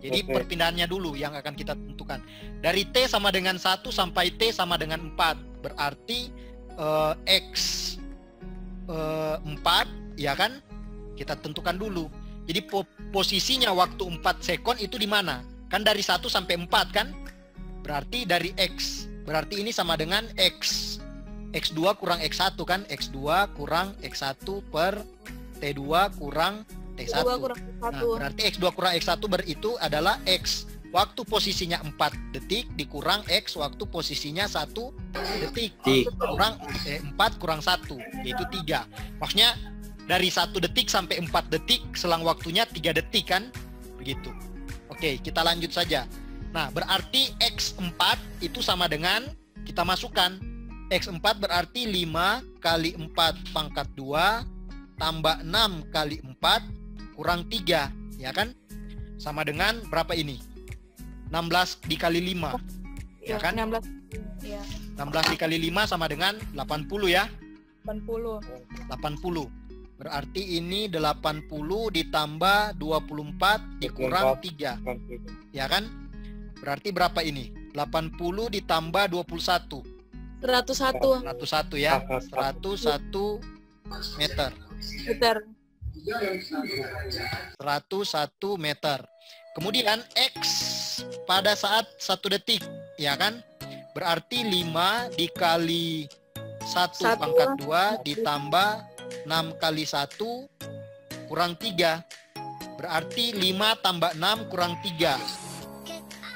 Jadi perpindahannya dulu yang akan kita tentukan. Dari T sama dengan 1 sampai T sama dengan 4. Berarti X 4 ya kan? Kita tentukan dulu. Jadi posisinya waktu 4 sekon itu di mana? Kan dari 1 sampai 4 kan? Berarti dari X. Berarti ini sama dengan X. X2 kurang X1 kan? X2 kurang X1 per T2 kurang T1. Nah, berarti X2 kurang X1 itu adalah X waktu posisinya 4 detik dikurang X waktu posisinya 1 detik. Kurang 4 kurang 1 yaitu 3. Maksudnya dari 1 detik sampai 4 detik selang waktunya 3 detik kan? Begitu. Oke, kita lanjut saja. Nah, berarti X4 itu sama dengan kita masukkan X4 berarti 5 kali 4 pangkat 2 tambah 6 kali 4 kurang 3, ya kan? Sama dengan berapa ini? 16 dikali 5, ya kan? 16, ya. 16 dikali 5 sama dengan 80 ya? 80. Berarti ini 80 ditambah 24 dikurang 3, ya kan? Berarti berapa ini? 80 ditambah 21. 101 ya. 101 meter. 101 meter. Kemudian X pada saat 1 detik, ya kan? Berarti 5 dikali 1 pangkat 2 ditambah 6 kali 1 kurang 3. Berarti 5 tambah 6 kurang 3.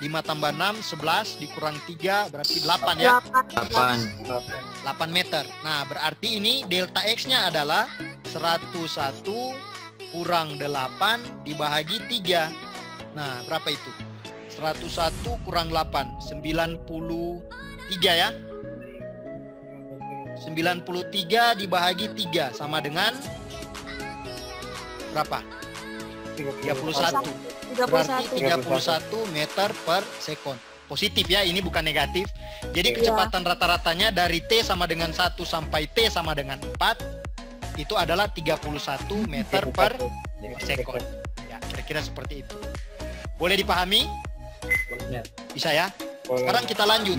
5 tambah 6, 11 dikurang 3 berarti 8 ya? 8 meter. Nah, berarti ini delta X-nya adalah 101 kurang 8 dibagi 3. Nah, berapa itu? 101 kurang 8, 93 ya? 93 dibagi 3 sama dengan berapa? 31. Berarti 31 meter per sekon. Positif ya, ini bukan negatif. Jadi kecepatan rata-ratanya dari T sama dengan 1 sampai T sama dengan 4 itu adalah 31 meter per sekon. Ya, kira-kira seperti itu. Boleh dipahami? Bisa ya? Sekarang kita lanjut.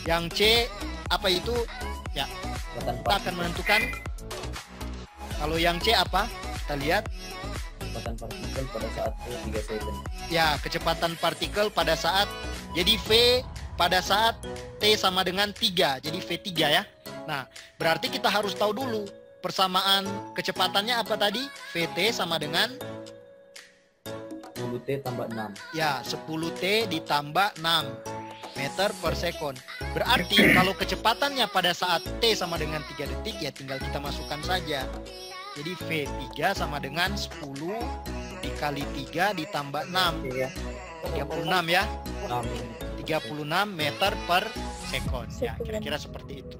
Yang C apa itu? Ya, kita akan menentukan. Kalau yang C apa? Kita lihat. Kecepatan partikel pada saat T 3 second. Ya, kecepatan partikel pada saat, jadi V pada saat T sama dengan 3, jadi V3 ya. Nah, berarti kita harus tahu dulu persamaan kecepatannya apa tadi? VT sama dengan 10T tambah 6. Ya, 10T ditambah 6 meter per sekon. Berarti kalau kecepatannya pada saat T sama dengan 3 detik, ya tinggal kita masukkan saja. Jadi V3 sama dengan 10 dikali 3 ditambah 6. 36 ya. 36 meter per sekon. Ya, kira-kira seperti itu.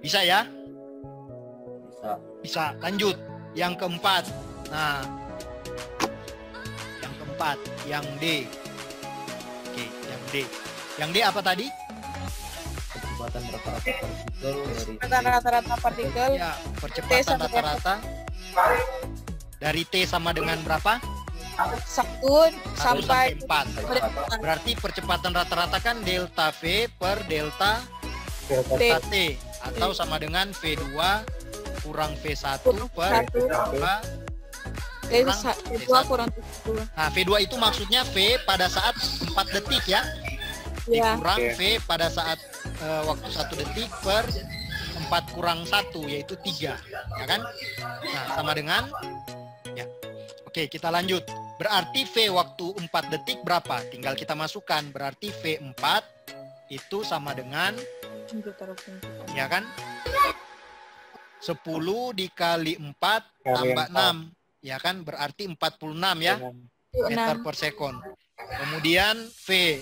Bisa ya? Bisa. Lanjut. Yang keempat. Nah, yang keempat, yang D. Oke, yang D. Yang D apa tadi? Kecepatan rata-rata partikel dari rata-rata partikel. Ya, percepatan rata-rata Dari T sama dengan berapa? 1 1 sampai 4. Berarti percepatan rata-rata kan delta V per delta T atau sama dengan V2 kurang V1 per V2 kurang V2. Nah, V2 itu maksudnya V pada saat 4 detik ya. Dikurang V pada saat waktu 1 detik per 4 kurang 1 yaitu 3, ya kan? Nah, sama dengan ya. Oke, kita lanjut. Berarti V waktu 4 detik berapa? Tinggal kita masukkan. Berarti V4 itu sama dengan ya kan? 10 dikali 4 tambah 6. Ya kan? Berarti 46 ya. Meter per sekon. Kemudian V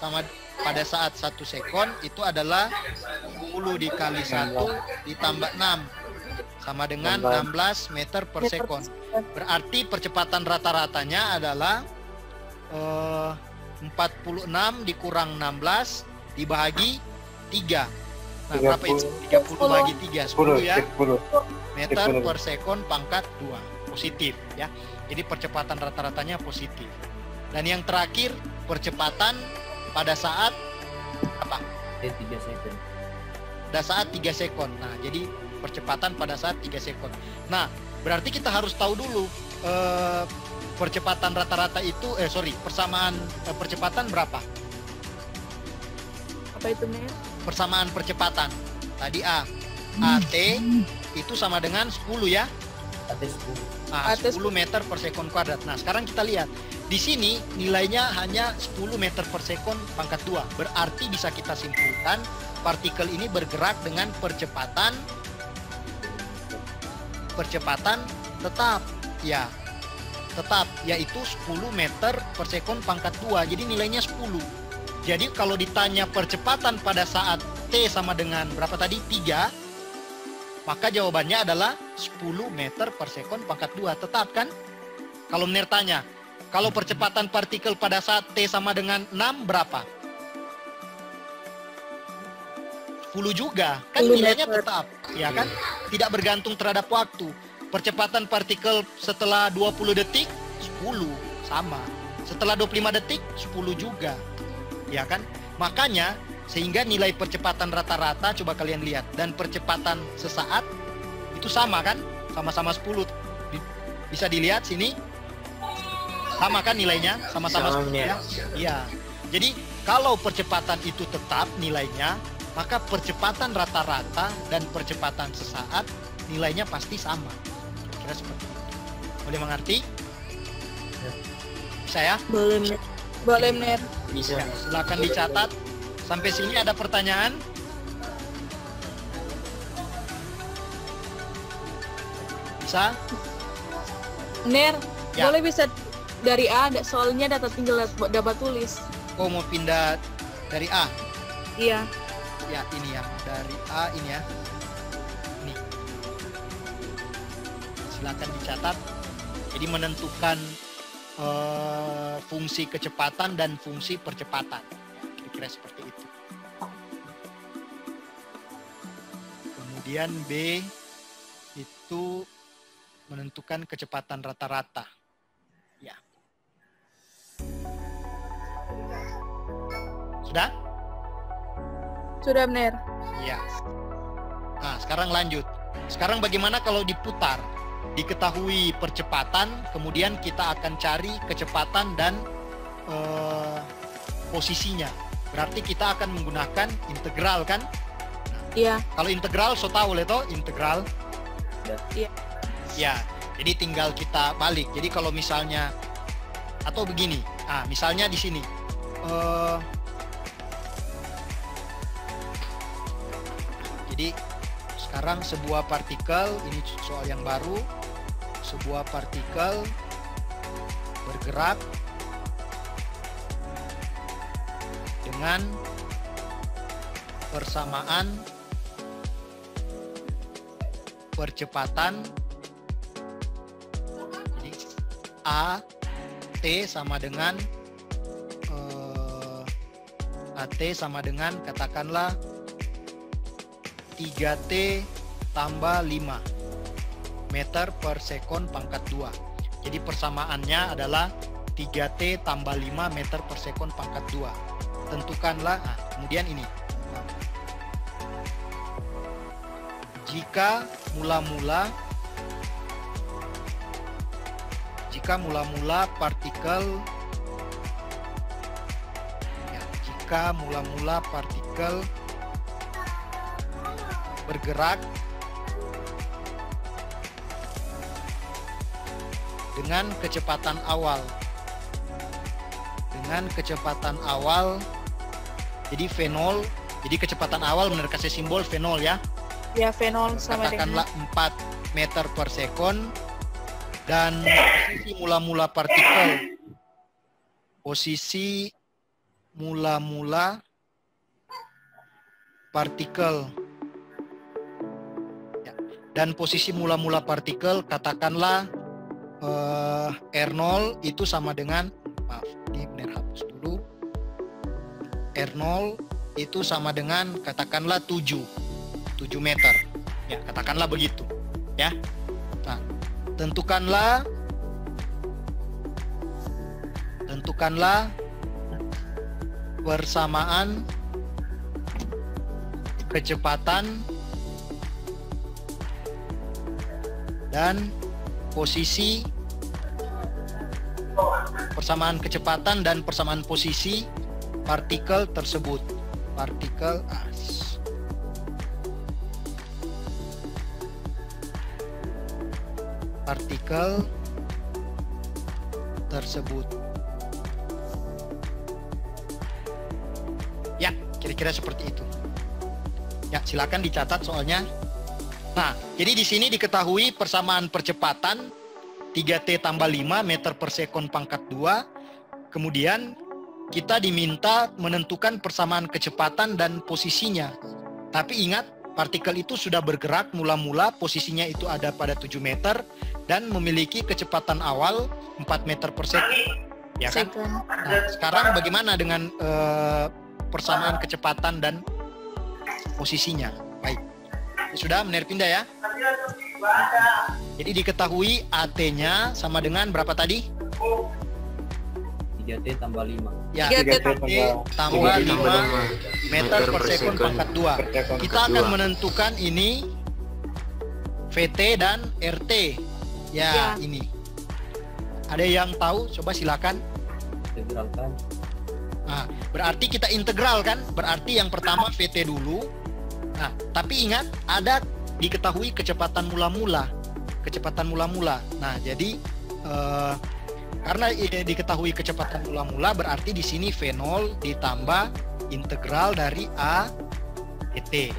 sama pada saat 1 sekon itu adalah 10 dikali 1 ditambah 6 sama dengan 16 meter per sekon. Berarti percepatan rata-ratanya adalah 46 dikurang 16 dibagi 3. Nah, berapa itu? 30 bagi 3, 10 ya. Meter per sekon pangkat 2. Positif ya. Jadi percepatan rata-ratanya positif. Dan yang terakhir percepatan pada saat apa? 3 sekon. Pada saat 3 sekon. Nah, jadi percepatan pada saat 3 sekon. Nah, berarti kita harus tahu dulu percepatan rata-rata itu persamaan percepatan berapa? Apa itu, Ner? Persamaan percepatan. Tadi AT itu sama dengan 10 ya. AT 10. Nah, 10 meter per sekon kuadrat. Nah, sekarang kita lihat. Di sini nilainya hanya 10 meter per sekon pangkat 2. Berarti bisa kita simpulkan partikel ini bergerak dengan percepatan tetap ya. Tetap yaitu 10 meter per sekon pangkat 2. Jadi nilainya 10. Jadi kalau ditanya percepatan pada saat T sama dengan berapa tadi? 3. Maka jawabannya adalah 10 meter per sekon pangkat 2. Tetap kan? Kalau Mener tanya, kalau percepatan partikel pada saat T sama dengan 6 berapa? 10 juga. Kan nilainya tetap, ya kan? Tidak bergantung terhadap waktu. Percepatan partikel setelah 20 detik 10 sama. Setelah 25 detik 10 juga. Ya kan? Makanya sehingga nilai percepatan rata-rata coba kalian lihat dan percepatan sesaat itu sama kan? Sama-sama 10. Bisa dilihat sini. Sama kan nilainya? Sama-sama 10 ya? Iya. Jadi kalau percepatan itu tetap nilainya, maka percepatan rata-rata dan percepatan sesaat nilainya pasti sama. Kira seperti itu. Boleh mengerti? Bisa ya? Boleh, boleh, Ner. Bisa. Ya, silakan dicatat. Sampai sini ada pertanyaan? Bisa? Ner, Ya. boleh bisa dari A, soalnya data tinggal dapat tulis. Oh, mau pindah dari A? Iya. Ya, ini ya. Dari A ini ya. Ini. Silakan dicatat. Jadi menentukan fungsi kecepatan dan fungsi percepatan. Kira-kira seperti itu. Kemudian B itu menentukan kecepatan rata-rata. Ya. Sudah? Sudah, Ner. Ya. Nah, sekarang lanjut. Sekarang bagaimana kalau diputar? Diketahui percepatan, kemudian kita akan cari kecepatan dan posisinya. Berarti kita akan menggunakan integral kan? Iya. Kalau integral, so tahu leto integral. Iya. Ya, jadi tinggal kita balik. Jadi kalau misalnya atau begini, misalnya di sini. Jadi sekarang sebuah partikel, ini soal yang baru, sebuah partikel bergerak dengan persamaan percepatan. Jadi A T sama dengan AT sama dengan katakanlah 3T tambah 5 meter per sekon pangkat 2. Jadi persamaannya adalah 3T tambah 5 meter per sekon pangkat 2. Tentukanlah, kemudian ini. Jika mula-mula partikel bergerak dengan kecepatan awal, jadi V0, jadi kecepatan awal benar kasih simbol V0 ya. Ya, V0 sama katakanlah dengan 4 meter per sekon, dan posisi mula-mula partikel ya. Dan posisi mula-mula partikel katakanlah R0 itu sama dengan, maaf ini benar hapus dulu, R0 itu sama dengan katakanlah 7 meter ya, katakanlah begitu ya. Nah, tentukanlah persamaan kecepatan dan posisi, persamaan posisi partikel tersebut. Partikel tersebut. Ya, kira-kira seperti itu. Ya, silakan dicatat soalnya. Nah, jadi di sini diketahui persamaan percepatan 3T tambah 5 meter per sekon pangkat 2. Kemudian kita diminta menentukan persamaan kecepatan dan posisinya. Tapi ingat, partikel itu sudah bergerak mula-mula, posisinya itu ada pada 7 meter dan memiliki kecepatan awal 4 meter per sekon. Ya kan? Nah, sekarang bagaimana dengan persamaan kecepatan dan posisinya? Baik. Sudah menerpindah ya? Jadi diketahui AT-nya sama dengan berapa tadi? 3T tambah 5. Ya, 3T tambah 5 meter per sekon pangkat 2. Kita akan menentukan ini VT dan RT. Ya, ini. Ada yang tahu? Coba silakan. Integralkan. Nah, berarti kita integral kan? Berarti yang pertama VT dulu. Nah, tapi ingat ada diketahui kecepatan mula-mula. Nah, jadi karena diketahui kecepatan mula-mula berarti di sini V0 ditambah integral dari A dt.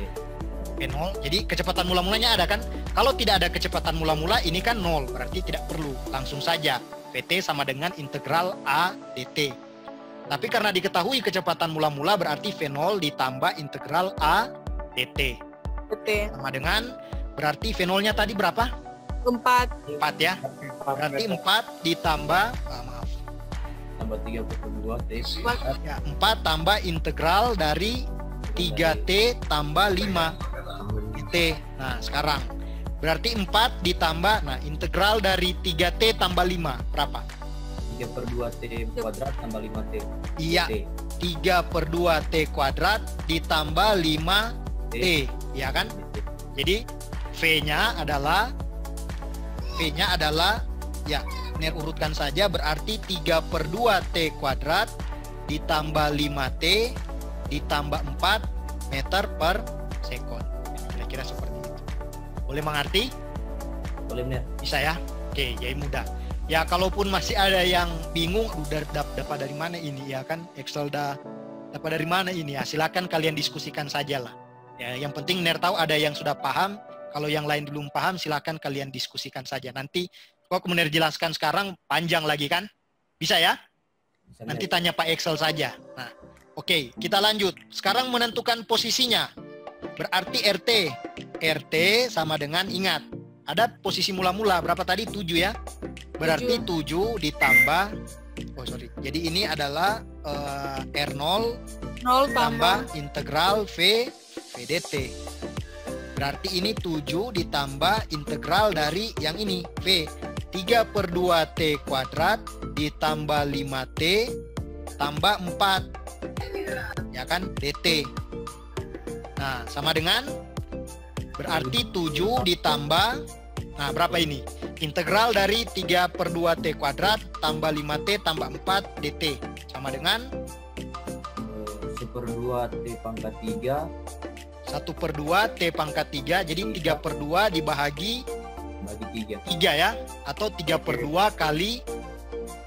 V0. Jadi kecepatan mula-mulanya ada kan? Kalau tidak ada kecepatan mula-mula ini kan 0, berarti tidak perlu. Langsung saja VT sama dengan integral A dt. Tapi karena diketahui kecepatan mula-mula berarti V0 ditambah integral A dt. Sama dengan berarti V0-nya tadi berapa? 4 ya. Berarti 4 ditambah tambah 3/2 T. Ya, 4 tambah integral dari 3T tambah 5 T. Nah, sekarang berarti 4 ditambah, nah integral dari 3T tambah 5 berapa? 3/2T kuadrat tambah 5T. Iya, 3/2T kuadrat ditambah 5T, ya kan? Jadi V-nya adalah ya, urutkan saja, berarti 3/2T kuadrat ditambah 5T ditambah 4 meter per sekon. Kira-kira seperti itu. Boleh mengerti? Boleh benar. Bisa ya? Oke, jadi mudah. Ya, kalaupun masih ada yang bingung, dapat dari mana ini ya kan? Excel dapat dari mana ini ya? Silakan kalian diskusikan saja lah. Ya, yang penting Ner tahu ada yang sudah paham. Kalau yang lain belum paham, silakan kalian diskusikan saja. Nanti kok Ner jelaskan sekarang panjang lagi kan? Bisa ya? Bisa, nanti tanya Pak Excel saja. Nah, oke, kita lanjut. Sekarang menentukan posisinya. Berarti RT sama dengan, ingat, ada posisi mula-mula berapa tadi? 7 ya. Berarti 7 ditambah, jadi ini adalah R0 tambah integral V dt. Berarti ini 7 ditambah integral dari yang ini, V. 3/2T kuadrat ditambah 5T tambah 4. Ya kan, dt. Nah, sama dengan berarti 7 ditambah, nah berapa ini? Integral dari 3/2T kuadrat tambah 5T tambah 4 dt. Sama dengan 1/2T pangkat 3. 1/2 T pangkat 3, jadi 3/2 dibagi 3 ya, atau 3/2 kali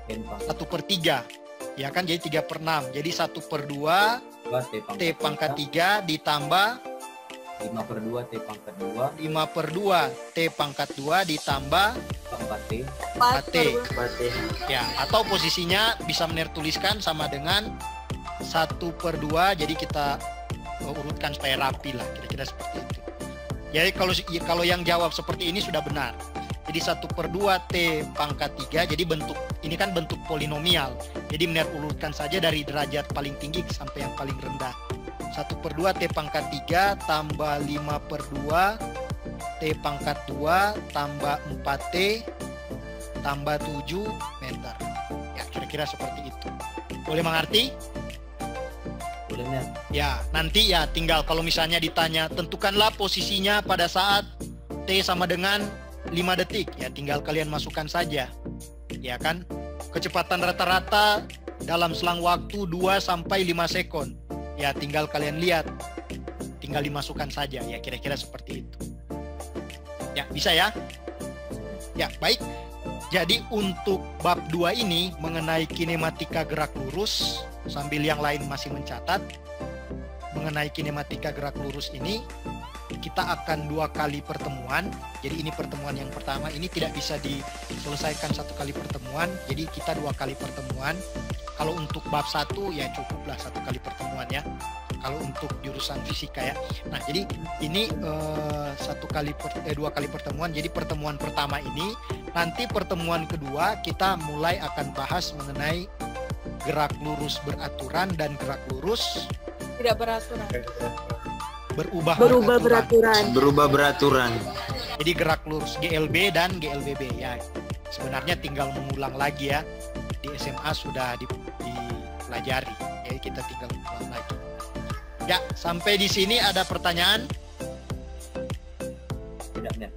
1/3 ya kan, jadi 3/6, jadi 1/2 T pangkat 3 ditambah 5/2 T pangkat 2. 5/2 T pangkat 2 ditambah 4T ya, atau posisinya bisa tuliskan sama dengan 1/2, jadi kita urutkan supaya rapi lah, kira-kira seperti itu. Jadi kalau yang jawab seperti ini sudah benar. Jadi 1/2 T pangkat 3, jadi bentuk ini kan bentuk polinomial. Jadi benar urutkan saja dari derajat paling tinggi sampai yang paling rendah. 1/2 T pangkat 3 tambah 5/2 T pangkat 2 tambah 4T tambah 7 meter. Ya, kira-kira seperti itu. Boleh mengerti? Ya, nanti ya tinggal kalau misalnya ditanya tentukanlah posisinya pada saat T sama dengan 5 detik, ya tinggal kalian masukkan saja. Ya kan? Kecepatan rata-rata dalam selang waktu 2 sampai 5 sekon. Ya, tinggal kalian lihat. Tinggal dimasukkan saja, ya kira-kira seperti itu. Ya, bisa ya? Ya, baik. Jadi untuk bab 2 ini mengenai kinematika gerak lurus, sambil yang lain masih mencatat, mengenai kinematika gerak lurus ini kita akan 2 kali pertemuan. Jadi ini pertemuan yang pertama, ini tidak bisa diselesaikan 1 kali pertemuan, jadi kita 2 kali pertemuan. Kalau untuk bab 1 ya cukuplah 1 kali pertemuan ya, kalau untuk jurusan fisika ya. Nah, jadi ini 2 kali pertemuan. Jadi pertemuan pertama ini, nanti pertemuan kedua kita mulai akan bahas mengenai gerak lurus beraturan dan gerak lurus tidak beraturan. Berubah beraturan. Berubah beraturan. Jadi gerak lurus GLB dan GLBB ya. Sebenarnya tinggal mengulang lagi ya. Di SMA sudah dipelajari. Jadi kita tinggal mengulang lagi. Ya, sampai di sini ada pertanyaan? Tidak.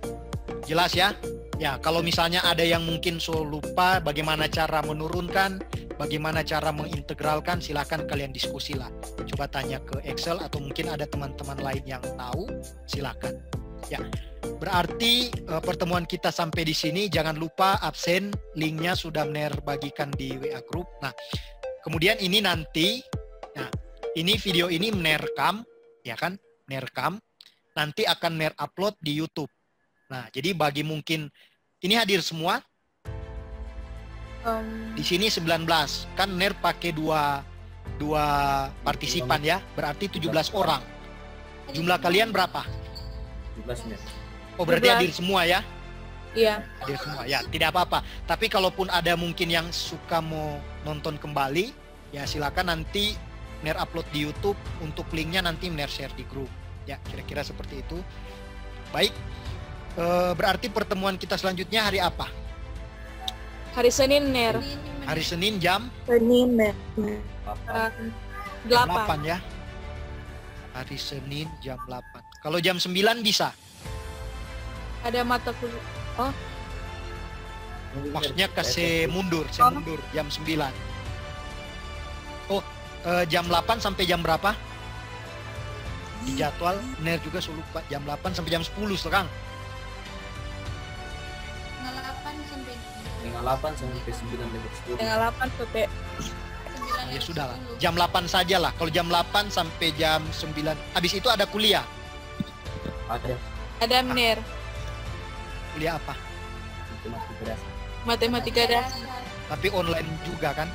Jelas ya? Ya, kalau misalnya ada yang mungkin lupa bagaimana cara menurunkan, bagaimana cara mengintegralkan, silakan kalian diskusilah. Coba tanya ke Excel atau mungkin ada teman-teman lain yang tahu, silakan. Ya, berarti pertemuan kita sampai di sini. Jangan lupa absen, linknya sudah Mner bagikan di WA Group. Nah, kemudian ini nanti, nah ini video ini Mner rekam, ya kan, Mner rekam, nanti akan Mner upload di YouTube. Nah, jadi bagi mungkin ini hadir semua. Di sini 19, kan Mner pakai dua partisipan ya, berarti 17 orang. Jumlah kalian berapa? 17. Oh, berarti hadir semua ya? Iya. Hadir semua ya, tidak apa-apa. Tapi kalaupun ada mungkin yang suka mau nonton kembali, ya silakan nanti Mner upload di YouTube. Untuk linknya nanti Mner share di grup. Ya, kira-kira seperti itu. Baik. Berarti pertemuan kita selanjutnya hari apa? Hari Senin, Ner. Hari Senin jam? Senin, Ner. 8 ya. Hari Senin jam 8. Kalau jam 9 bisa? Ada mata kuliah. Oh. Maksudnya saya mundur jam 9. Oh, jam 8 sampai jam berapa? Di jadwal Ner juga lupa, jam 8 sampai jam 10 sekarang. 8 sampai 9 Setengah 8 sampai ya sudah lah. Jam 8 saja lah. Kalau jam 8 sampai jam 9. Habis itu ada kuliah. Ada Mner. Kuliah apa? Matematika dasar. Tapi online juga kan?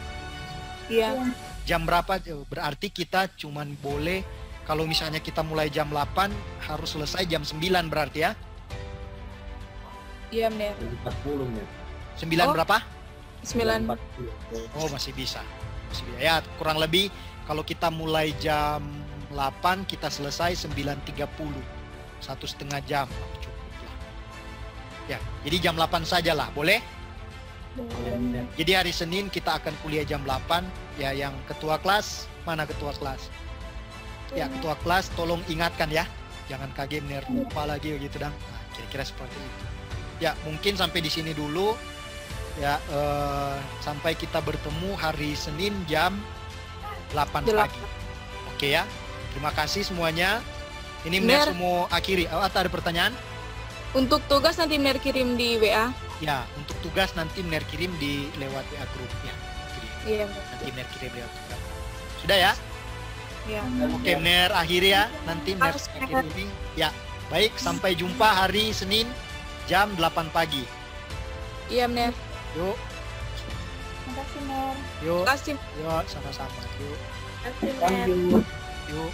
Iya. Jam berapa? Berarti kita cuman boleh, kalau misalnya kita mulai jam 8 harus selesai jam 9 berarti ya? Iya, Mner. 40 Mner. 9 berapa? 9. Oh, masih bisa. Ya, kurang lebih kalau kita mulai jam 8 kita selesai 9.30. 1,5 jam cukup lah. Ya, jadi jam 8 saja lah, boleh? Jadi hari Senin kita akan kuliah jam 8. Ya, yang ketua kelas, mana ketua kelas? Ya, ketua kelas tolong ingatkan ya. Jangan kaget lupa lagi begitu dong. Nah, kira-kira seperti itu. Ya, mungkin sampai di sini dulu. Ya, sampai kita bertemu hari Senin jam 8 pagi. Oke ya. Terima kasih semuanya. Ini Mner semua akhiri. Ada pertanyaan? Untuk tugas nanti Mner kirim di WA. Ya, untuk tugas nanti Mner kirim di lewat WA grup ya. Iya. Nanti Mner kirim lewat WA. Sudah ya? Ya. Oke, Mner akhiri ya. Nanti Mner akhiri ini. Ya, baik. Sampai jumpa hari Senin jam 8 pagi. Iya, Mner. Yuk. Terima kasih, Mer. Yuk. Terima kasih. Yuk, sama-sama. Yuk. Terima kasih, Mer. Yuk.